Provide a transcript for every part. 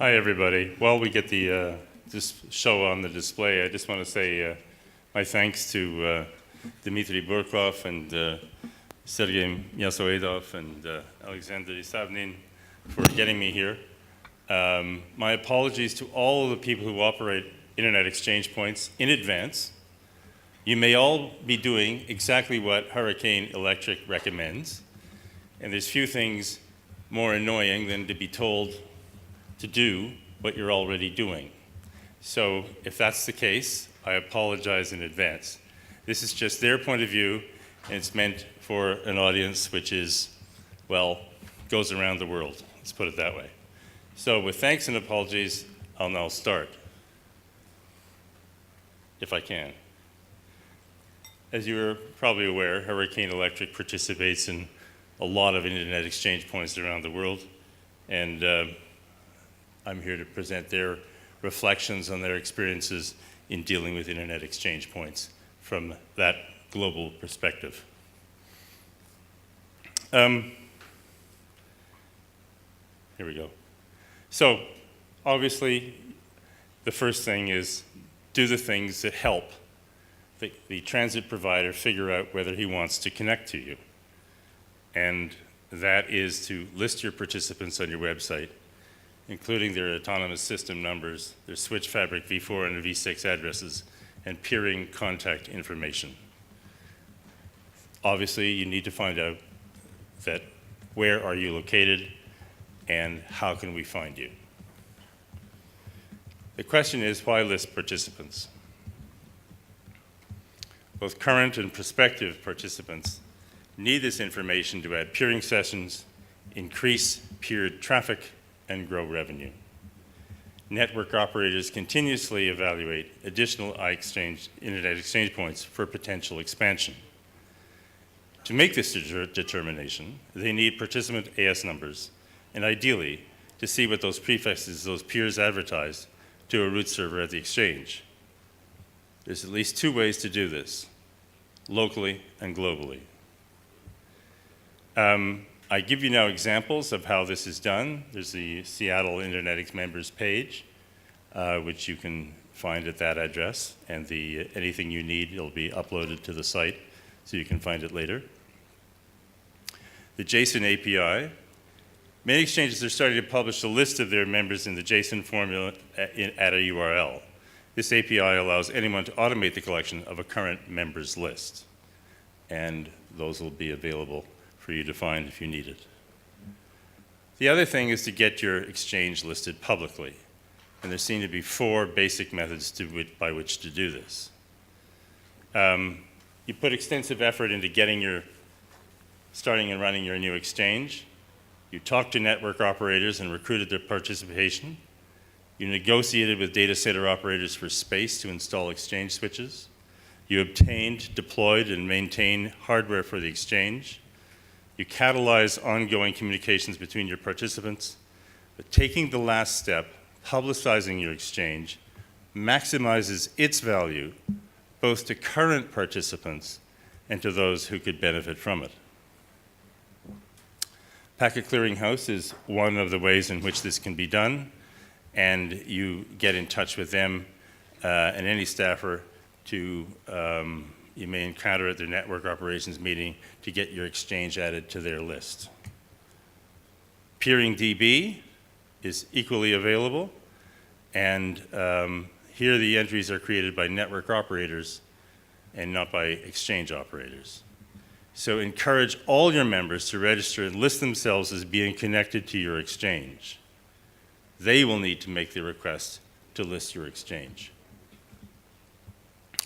Hi, everybody. While we get the this show on the display, I just want to say my thanks to Dmitry Burkov and Sergei Myasoedov and Alexander Isavnin for getting me here. My apologies to all of the people who operate Internet exchange points in advance. You may all be doing exactly what Hurricane Electric recommends, and there's few things more annoying than to be told to do what you're already doing. So if that's the case, I apologize in advance. This is just their point of view, and it's meant for an audience which is, well, goes around the world. Let's put it that way. So with thanks and apologies, I'll now start, if I can. As you're probably aware, Hurricane Electric participates in a lot of Internet exchange points around the world, and I'm here to present their reflections on their experiences in dealing with Internet exchange points from that global perspective. Here we go. So, obviously, the first thing is do the things that help the transit provider figure out whether he wants to connect to you. And that is to list your participants on your website, including their autonomous system numbers, their switch fabric v4 and v6 addresses, and peering contact information. Obviously, you need to find out that where are you located and how can we find you. The question is, why list participants? Both current and prospective participants need this information to add peering sessions, increase peered traffic, and grow revenue. Network operators continuously evaluate additional Internet exchange points for potential expansion. To make this determination, they need participant AS numbers, and ideally, to see what those prefixes those peers advertise to a root server at the exchange. There's at least two ways to do this, locally and globally. I give you now examples of how this is done. There's the Seattle Internet members page, which you can find at that address, and anything you need will be uploaded to the site, so you can find it later. The JSON API. Many exchanges are starting to publish a list of their members in the JSON formula at a URL. This API allows anyone to automate the collection of a current members list, and those will be available for you to find if you need it. The other thing is to get your exchange listed publicly, and there seem to be four basic methods by which to do this. You put extensive effort into starting and running your new exchange. You talked to network operators and recruited their participation. You negotiated with data center operators for space to install exchange switches. You obtained, deployed, and maintained hardware for the exchange. You catalyze ongoing communications between your participants. But taking the last step, publicizing your exchange, maximizes its value both to current participants and to those who could benefit from it. Packet Clearinghouse is one of the ways in which this can be done, and you get in touch with them and any staffer you may encounter at their network operations meeting to get your exchange added to their list. Peering DB is equally available, and here the entries are created by network operators and not by exchange operators. So encourage all your members to register and list themselves as being connected to your exchange. They will need to make the request to list your exchange.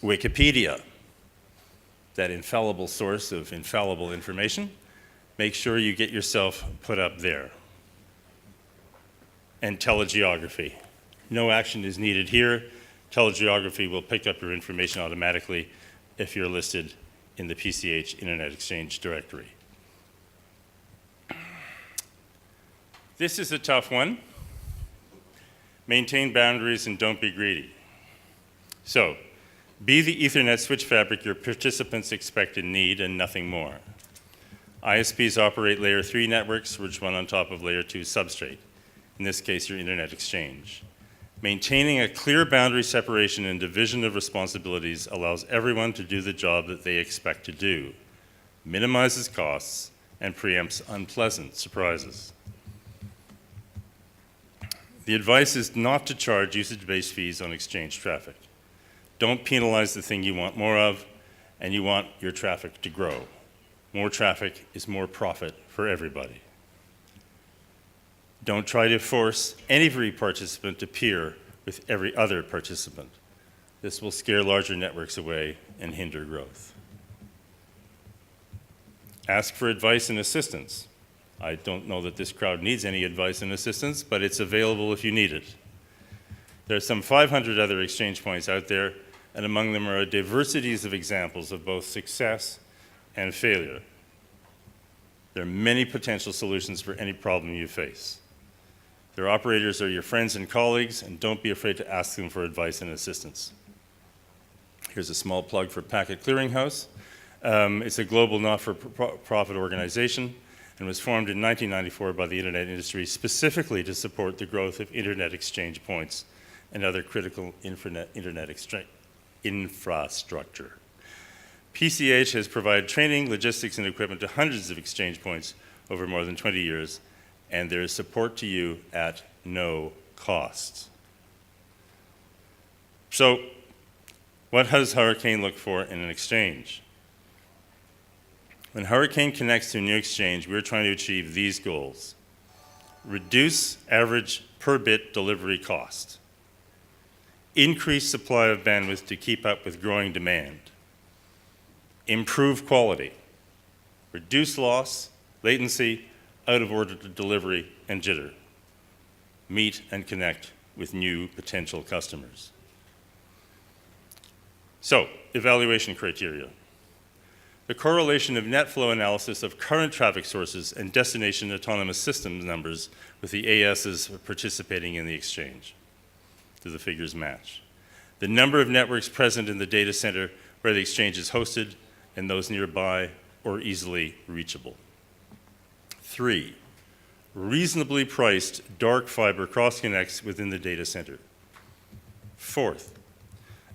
Wikipedia, that infallible source of infallible information, make sure you get yourself put up there. And telegeography. No action is needed here. Telegeography will pick up your information automatically if you're listed in the PCH Internet Exchange directory. This is a tough one. Maintain boundaries and don't be greedy. So, be the Ethernet switch fabric your participants expect and need, and nothing more. ISPs operate layer 3 networks, which run on top of layer 2 substrate. in this case your internet exchange. Maintaining a clear boundary separation and division of responsibilities allows everyone to do the job that they expect to do, minimizes costs, and preempts unpleasant surprises. The advice is not to charge usage-based fees on exchange traffic. Don't penalize the thing you want more of, and you want your traffic to grow. More traffic is more profit for everybody. Don't try to force every participant to peer with every other participant. This will scare larger networks away and hinder growth. Ask for advice and assistance. I don't know that this crowd needs any advice and assistance, but it's available if you need it. There are some 500 other exchange points out there, and among them are diversities of examples of both success and failure. There are many potential solutions for any problem you face. Their operators are your friends and colleagues, and don't be afraid to ask them for advice and assistance. Here's a small plug for Packet Clearinghouse. It's a global not-for-profit organization and was formed in 1994 by the internet industry specifically to support the growth of internet exchange points and other critical internet infrastructure. PCH has provided training, logistics, and equipment to hundreds of exchange points over more than 20 years, and there is support to you at no cost. So, what does Hurricane look for in an exchange? When Hurricane connects to a new exchange, we're trying to achieve these goals. Reduce average per bit delivery cost. Increase supply of bandwidth to keep up with growing demand. Improve quality. Reduce loss, latency, out-of-order delivery, and jitter. Meet and connect with new potential customers. So, evaluation criteria. The correlation of net flow analysis of current traffic sources and destination autonomous systems numbers with the ASs participating in the exchange. Do the figures match? The number of networks present in the data center where the exchange is hosted and those nearby or easily reachable. 3, reasonably priced dark fiber cross-connects within the data center. 4th,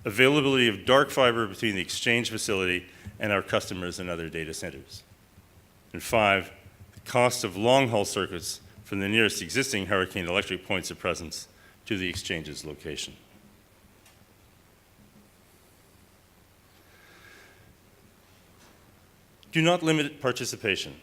availability of dark fiber between the exchange facility and our customers and other data centers. And 5, the cost of long-haul circuits from the nearest existing Hurricane Electric points of presence to the exchange's location. Do not limit participation.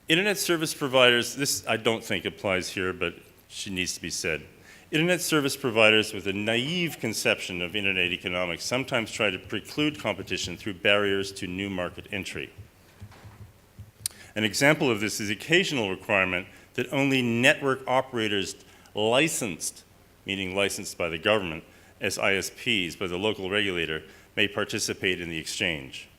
Internet service providers, this I don't think applies here, but it needs to be said. Internet service providers with a naive conception of internet economics sometimes try to preclude competition through barriers to new market entry. An example of this is the occasional requirement that only network operators licensed, meaning licensed by the government, as ISPs by the local regulator, may participate in the exchange.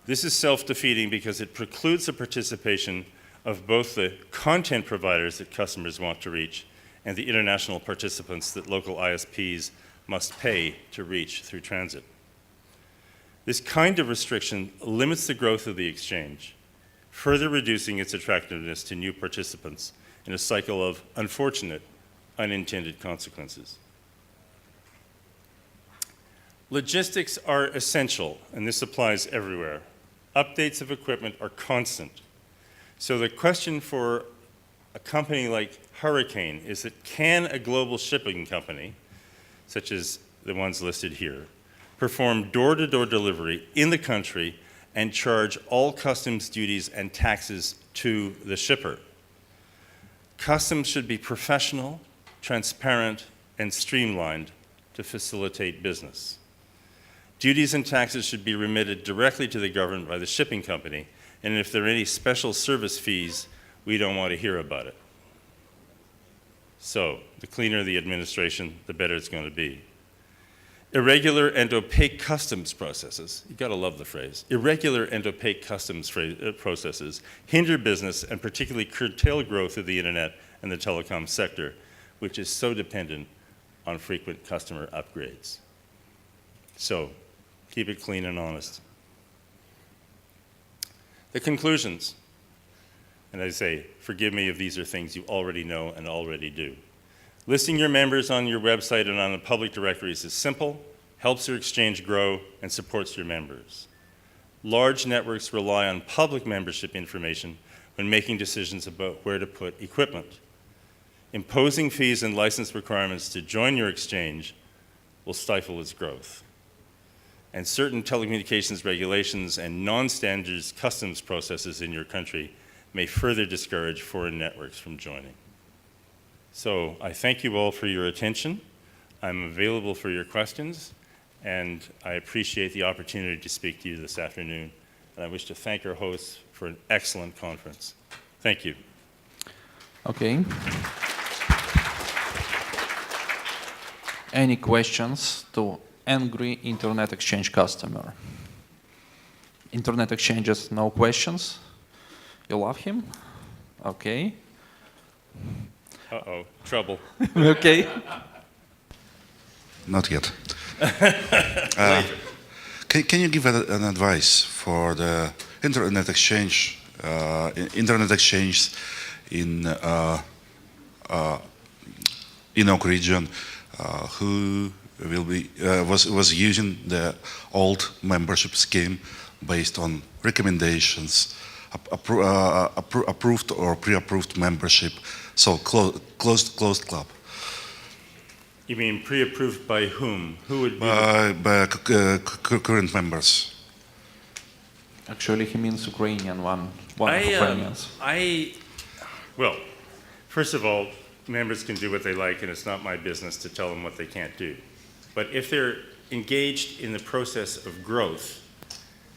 This is self-defeating because it precludes the participation of both the content providers that customers want to reach and the international participants that local ISPs must pay to reach through transit. This kind of restriction limits the growth of the exchange, further reducing its attractiveness to new participants in a cycle of unfortunate, unintended consequences. Logistics are essential, and this applies everywhere. Updates of equipment are constant. So the question for a company like Hurricane is that can a global shipping company, such as the ones listed here, perform door-to-door delivery in the country and charge all customs duties and taxes to the shipper? Customs should be professional, transparent, and streamlined to facilitate business. Duties and taxes should be remitted directly to the government by the shipping company, and if there are any special service fees, we don't want to hear about it. So, the cleaner the administration, the better it's going to be. Irregular and opaque customs processes, you've got to love the phrase, irregular and opaque customs processes hinder business and particularly curtail growth of the internet and the telecom sector, which is so dependent on frequent customer upgrades. So, keep it clean and honest. The conclusions. And I say, forgive me if these are things you already know and already do. Listing your members on your website and on the public directories is simple, helps your exchange grow, and supports your members. Large networks rely on public membership information when making decisions about where to put equipment. Imposing fees and license requirements to join your exchange will stifle its growth. And certain telecommunications regulations and non-standards customs processes in your country may further discourage foreign networks from joining. So I thank you all for your attention. I'm available for your questions, and I appreciate the opportunity to speak to you this afternoon. And I wish to thank our hosts for an excellent conference. Thank you. Okay. Any questions to angry Internet Exchange customer? Internet Exchanges, no questions? You love him? Okay. Uh-oh, trouble. Okay. Not yet. Can you give an advice for the internet exchange, in ENOG region, who will be was using the old membership scheme based on recommendations, approved or pre-approved membership, so closed club. You mean pre-approved by whom? Who would be? By current members. Actually, he means Ukrainian one of Ukrainians. Well, first of all, members can do what they like, and it's not my business to tell them what they can't do. But if they're engaged in the process of growth,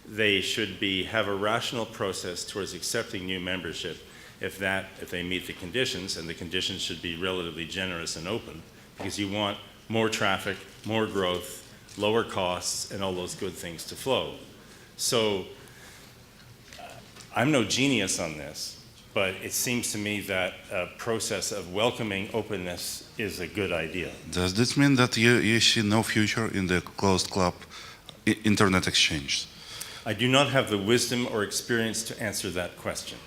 they should have a rational process towards accepting new membership if they meet the conditions, and the conditions should be relatively generous and open, because you want more traffic, more growth, lower costs, and all those good things to flow. So I'm no genius on this, but it seems to me that a process of welcoming openness is a good idea. Does this mean that you see no future in the closed club internet exchange? I do not have the wisdom or experience to answer that question.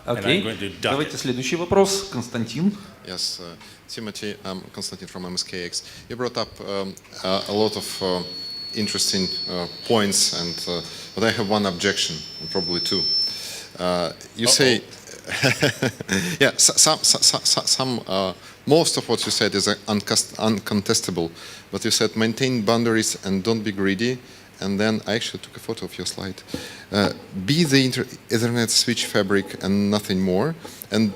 Окей. Давайте следующий вопрос. Константин. Yes, Timothy, I'm Konstantin from MSKX. You brought up a lot of interesting points, but I have one objection, and probably two. You say, yeah, most of what you said is uncontestable, but you said maintain boundaries and don't be greedy. And then I actually took a photo of your slide. Be the Ethernet switch fabric and nothing more, and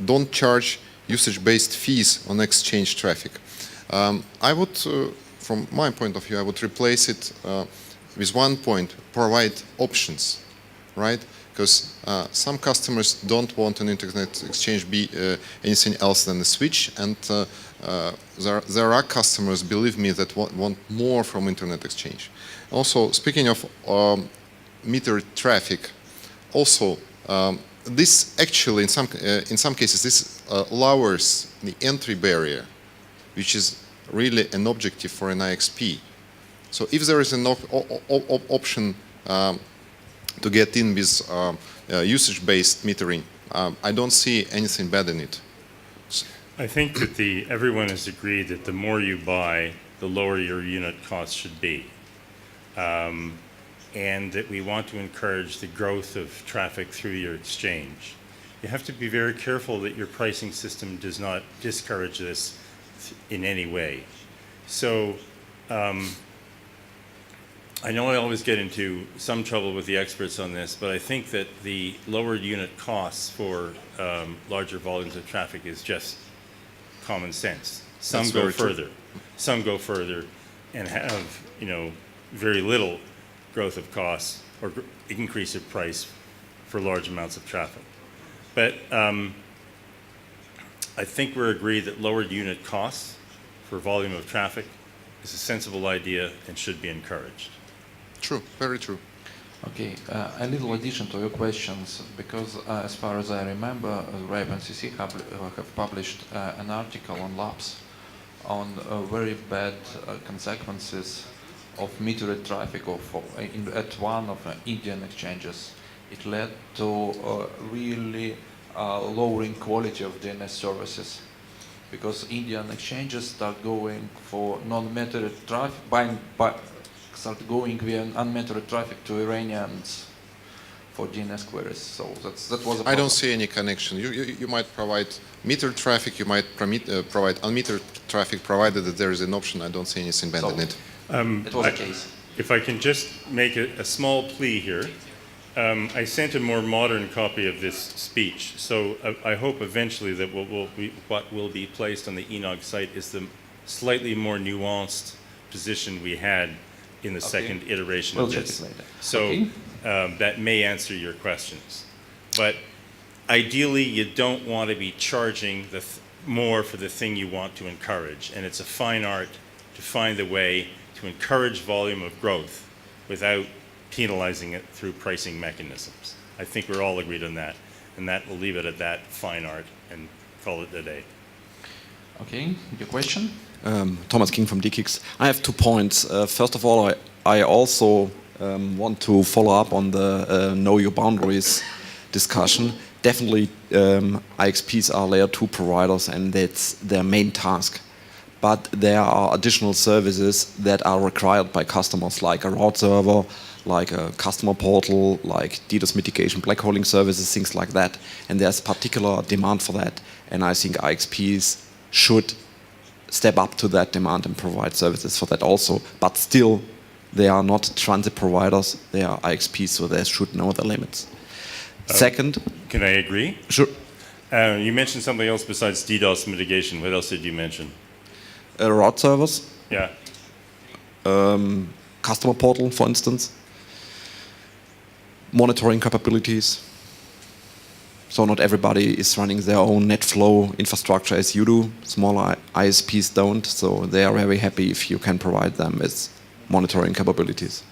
don't charge usage-based fees on exchange traffic. I would, from my point of view, I would replace it with one point: provide options, right? Because some customers don't want an internet exchange be anything else than a switch, and there are customers, believe me, that want more from internet exchange. Also, speaking of metered traffic, also this actually in some cases this lowers the entry barrier, which is really an objective for an IXP. So if there is an option to get in with usage-based metering, I don't see anything bad in it. I think that everyone has agreed that the more you buy, the lower your unit cost should be. And that we want to encourage the growth of traffic through your exchange. You have to be very careful that your pricing system does not discourage this in any way. So I know I always get into some trouble with the experts on this, but I think that the lower unit costs for larger volumes of traffic is just common sense. Some go further. Some go further and have, very little growth of costs or increase of price for large amounts of traffic. But I think we're agreed that lower unit costs for volume of traffic is a sensible idea and should be encouraged. True, very true. Okay, a little addition to your questions, because as far as I remember, RIPE-NCC have published an article on labs on very bad consequences of metered traffic at one of Indian exchanges it led to really lowering quality of DNS services, because Indian exchanges start going for non-metered traffic, start going via unmetered traffic to Iranians for DNS queries. So that was a problem. I don't see any connection. You might provide metered traffic, you might provide unmetered traffic, provided that there is an option. I don't see anything bad in it. It was a case. If I can just make a small plea here, I sent a more modern copy of this speech, so I hope eventually that what will be placed on the ENOG site is the slightly more nuanced position we had in the second iteration of this. So that may answer your questions. But ideally, you don't want to be charging more for the thing you want to encourage, and it's a fine art to find a way to encourage volume of growth without penalizing it through pricing mechanisms. I think we're all agreed on that, and that we'll leave it at that fine art and call it a day. Okay, your question? Thomas King from DKIX. I have 2 points. First of all, I also want to follow up on the know your boundaries discussion. Definitely, IXPs are layer 2 providers, and that's their main task. But there are additional services that are required by customers, like a route server, like a customer portal, like DDoS mitigation, black holing services, things like that. And there's particular demand for that. And I think IXPs should step up to that demand and provide services for that also. But still, they are not transit providers, they are IXPs, so they should know the limits. Second. Can I agree? Sure. You mentioned something else besides DDoS mitigation. What else did you mention? Route servers. Yeah. Customer portal, for instance. Monitoring capabilities. So not everybody is running their own NetFlow infrastructure as you do. Smaller ISPs don't, so they are very happy if you can provide them with monitoring capabilities.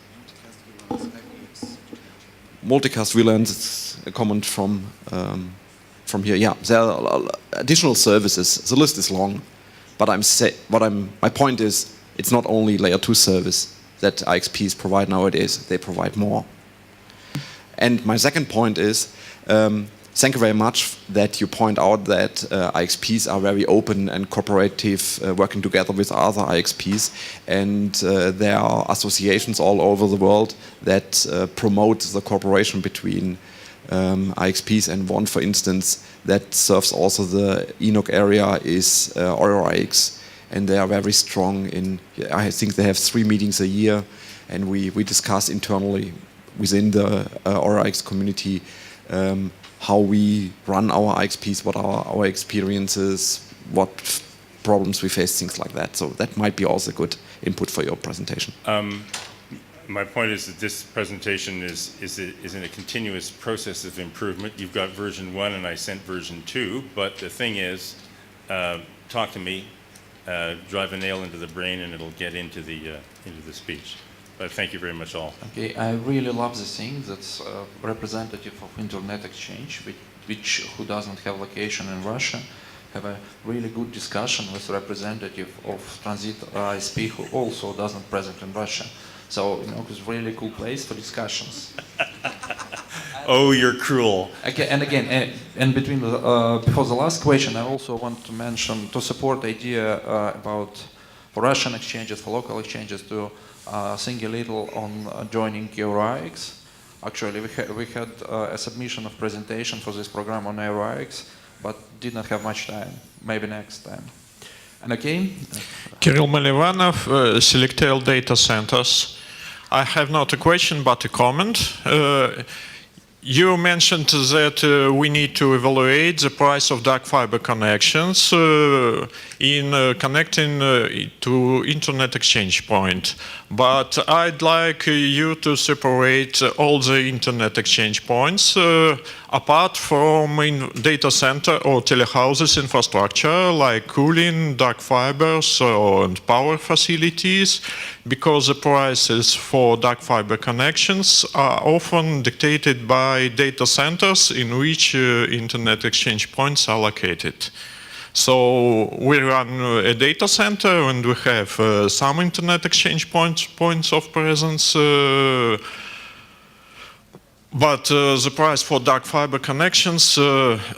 Multicast VLANs is a comment from here. Yeah, there are additional services. The list is long, but my point is, it's not only layer 2 service that IXPs provide nowadays. They provide more. And my second point is, thank you very much that you point out that IXPs are very open and cooperative, working together with other IXPs. And there are associations all over the world that promote the cooperation between IXPs. And one, for instance, that serves also the ENOG area is EuroIX. And they are very strong in, I think they have 3 meetings a year. And we discuss internally within the EuroIX community how we run our IXPs, what are our experiences, what problems we face, things like that. So that might be also good input for your presentation. My point is that this presentation is in a continuous process of improvement. You've got version 1 and I sent version 2, but the thing is, talk to me, drive a nail into the brain and it'll get into the speech. But thank you very much all. Okay, I really love the thing that's representative of Internet Exchange, who doesn't have location in Russia, have a really good discussion with representative of Transit ISP who also doesn't present in Russia. So, it's a really cool place for discussions. Oh, you're cruel. Okay, and between before the last question, I also want to mention, to support the idea about for Russian exchanges, for local exchanges, to think a little on joining EuroIX. Actually, we had a submission of presentation for this program on EuroIX, but did not have much time. Maybe next time. And again, Kirill Melivanov, Selectel Data Centers. I have not a question, but a comment. You mentioned that we need to evaluate the price of dark fiber connections in connecting to Internet Exchange Point. But I'd like you to separate all the Internet Exchange Points apart from data center or telehouses infrastructure like cooling, dark fibers, and power facilities, because the prices for dark fiber connections are often dictated by data centers in which Internet Exchange Points are located. So we run a data center and we have some Internet Exchange points of presence. But the price for dark fiber connections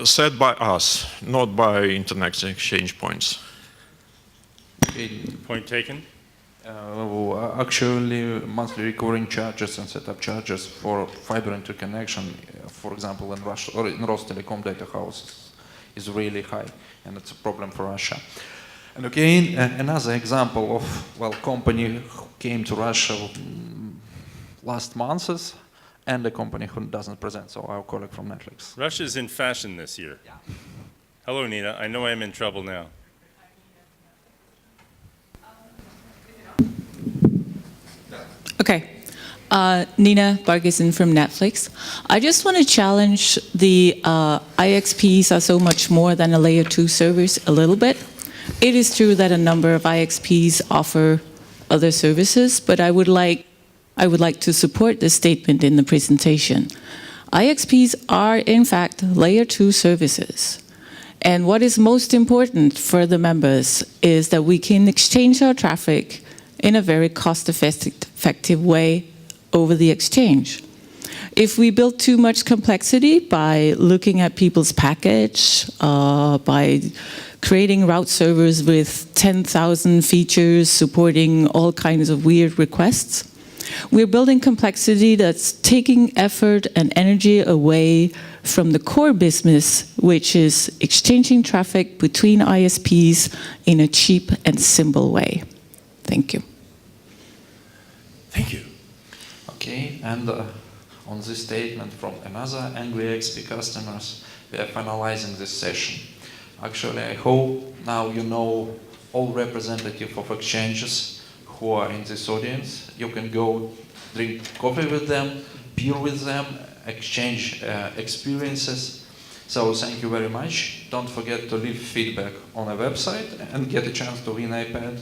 set by us, not by internet exchange points. Point taken. Actually, monthly recurring charges and setup charges for fiber interconnection, for example, in Russia or in Rostelecom data houses, is really high, and it's a problem for Russia. And again, another example of company who came to Russia last months, and a company who doesn't present. So our colleague from Netflix. Russia's in fashion this year. Hello, Nina. I know I'm in trouble now. Okay. Nina Bargesen from Netflix. I just want to challenge the IXPs are so much more than a layer 2 service a little bit. It is true that a number of IXPs offer other services, but I would like to support this statement in the presentation. IXPs are, in fact, layer 2 services. And what is most important for the members is that we can exchange our traffic in a very cost-effective way over the exchange. If we build too much complexity by looking at people's package, by creating route servers with 10,000 features supporting all kinds of weird requests, we're building complexity that's taking effort and energy away from the core business, which is exchanging traffic between ISPs in a cheap and simple way. Thank you. Thank you. Okay, and on this statement from another angry XP customers, we are finalizing this session. Actually, I hope now you know all representatives of exchanges who are in this audience. You can go drink coffee with them, beer with them, exchange experiences. So thank you very much. Don't forget to leave feedback on the website and get a chance to win iPad.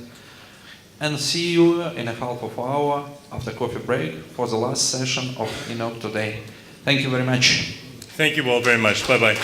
And see you in a half of hour after coffee break for the last session of ENOG today. Thank you very much. Thank you all very much. Bye-bye.